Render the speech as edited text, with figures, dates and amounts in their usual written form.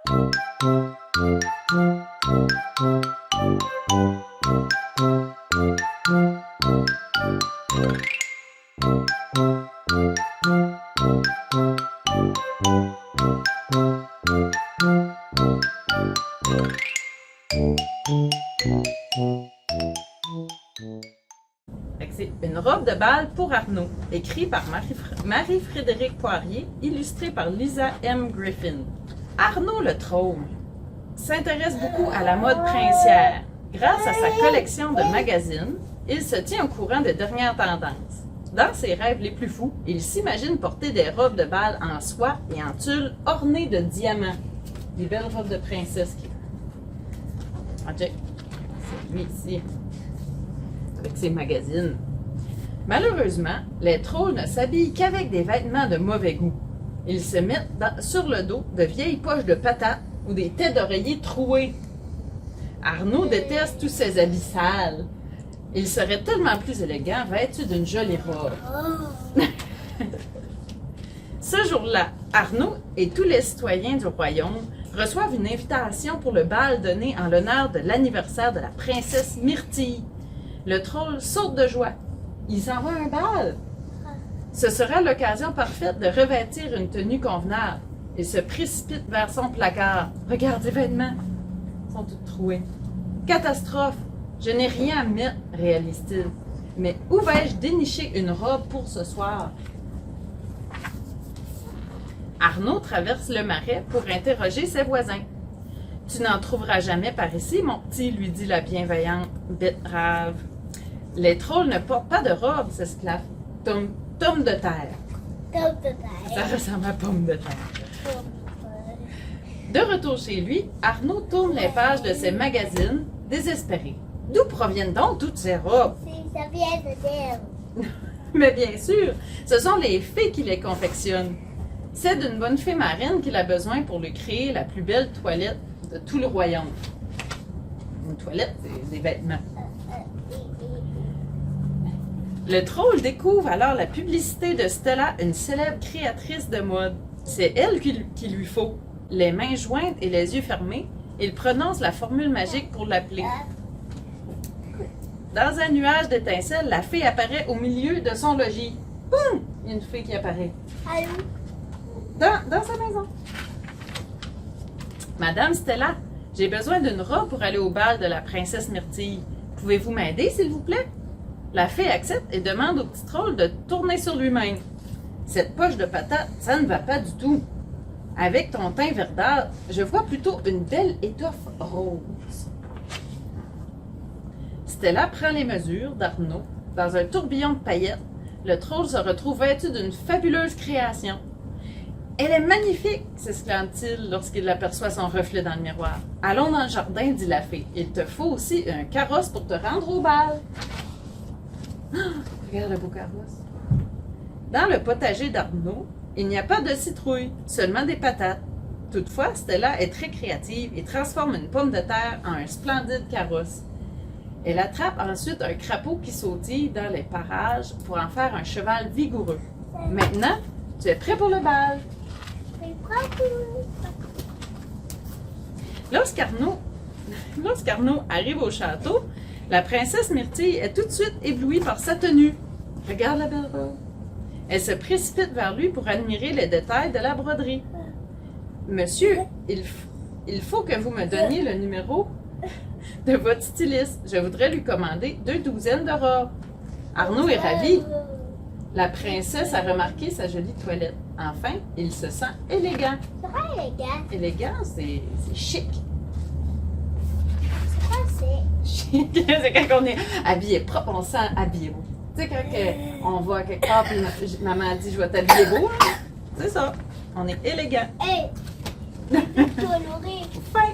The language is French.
C'est une robe de bal pour Arnaud, écrit par Marie-Frédérique Poirier, illustrée par Lisa M. Griffin. Arnaud le Trône s'intéresse beaucoup à la mode princière. Grâce à sa collection de magazines, il se tient au courant des dernières tendances. Dans ses rêves les plus fous, il s'imagine porter des robes de bal en soie et en tulle ornées de diamants. Des belles robes de princesse. Ok, c'est lui ici, avec ses magazines. Malheureusement, les trolls ne s'habillent qu'avec des vêtements de mauvais goût. Ils se mettent sur le dos de vieilles poches de patates ou des têtes d'oreiller trouées. Arnaud déteste tous ces habits sales. Il serait tellement plus élégant vêtu d'une jolie robe. Ce jour-là, Arnaud et tous les citoyens du royaume reçoivent une invitation pour le bal donné en l'honneur de l'anniversaire de la princesse Myrtille. Le troll saute de joie. Il s'en va à un bal. Ce sera l'occasion parfaite de revêtir une tenue convenable. Il se précipite vers son placard. Regarde les vêtements. Ils sont tous troués. Catastrophe! Je n'ai rien à mettre, réalise-t-il. Mais où vais-je dénicher une robe pour ce soir? Arnaud traverse le marais pour interroger ses voisins. « Tu n'en trouveras jamais par ici, mon petit, lui dit la bienveillante betterave. Les trolls ne portent pas de robe, s'esclave Tom de terre. Pomme de terre. Ça ressemble à pomme de terre. De retour chez lui, Arnaud tourne les pages de ses magazines, désespéré. D'où proviennent donc toutes ces robes? Ça vient de terre. Mais bien sûr, ce sont les fées qui les confectionnent. C'est d'une bonne fée marine qu'il a besoin pour lui créer la plus belle toilette de tout le royaume. Une toilette, c'est des vêtements. Le troll découvre alors la publicité de Stella, une célèbre créatrice de mode. C'est elle qui lui faut. Les mains jointes et les yeux fermés, il prononce la formule magique pour l'appeler. Dans un nuage d'étincelles, la fée apparaît au milieu de son logis. Boum! Il y a une fée qui apparaît. Allô? Dans sa maison. Madame Stella, j'ai besoin d'une robe pour aller au bal de la princesse Myrtille. Pouvez-vous m'aider, s'il vous plaît? La fée accepte et demande au petit troll de tourner sur lui-même. Cette poche de patate, ça ne va pas du tout. Avec ton teint verdâtre, je vois plutôt une belle étoffe rose. Stella prend les mesures d'Arnaud. Dans un tourbillon de paillettes, le troll se retrouve vêtu d'une fabuleuse création. « Elle est magnifique !» s'exclame-t-il lorsqu'il aperçoit son reflet dans le miroir. « Allons dans le jardin, dit la fée. Il te faut aussi un carrosse pour te rendre au bal. » Regarde le beau carrosse. Dans le potager d'Arnaud, il n'y a pas de citrouille, seulement des patates. Toutefois, Stella est très créative et transforme une pomme de terre en un splendide carrosse. Elle attrape ensuite un crapaud qui sautille dans les parages pour en faire un cheval vigoureux. Maintenant, tu es prêt pour le bal. Lorsqu'Arnaud arrive au château, la princesse Myrtille est tout de suite éblouie par sa tenue. Regarde la belle robe. Elle se précipite vers lui pour admirer les détails de la broderie. « Monsieur, il faut que vous me donniez le numéro de votre styliste. Je voudrais lui commander 2 douzaines de robes. » Arnaud est ravi. La princesse a remarqué sa jolie toilette. Enfin, il se sent élégant. C'est pas élégant. Élégant, c'est chic. C'est quoi c'est? Chic, c'est quand on est habillé propre, on se sent habillé beau. Tu sais, quand on va quelque part, puis maman dit « je vais t'habiller beau », c'est ça. On est élégant. Hey! Coloré. Fin.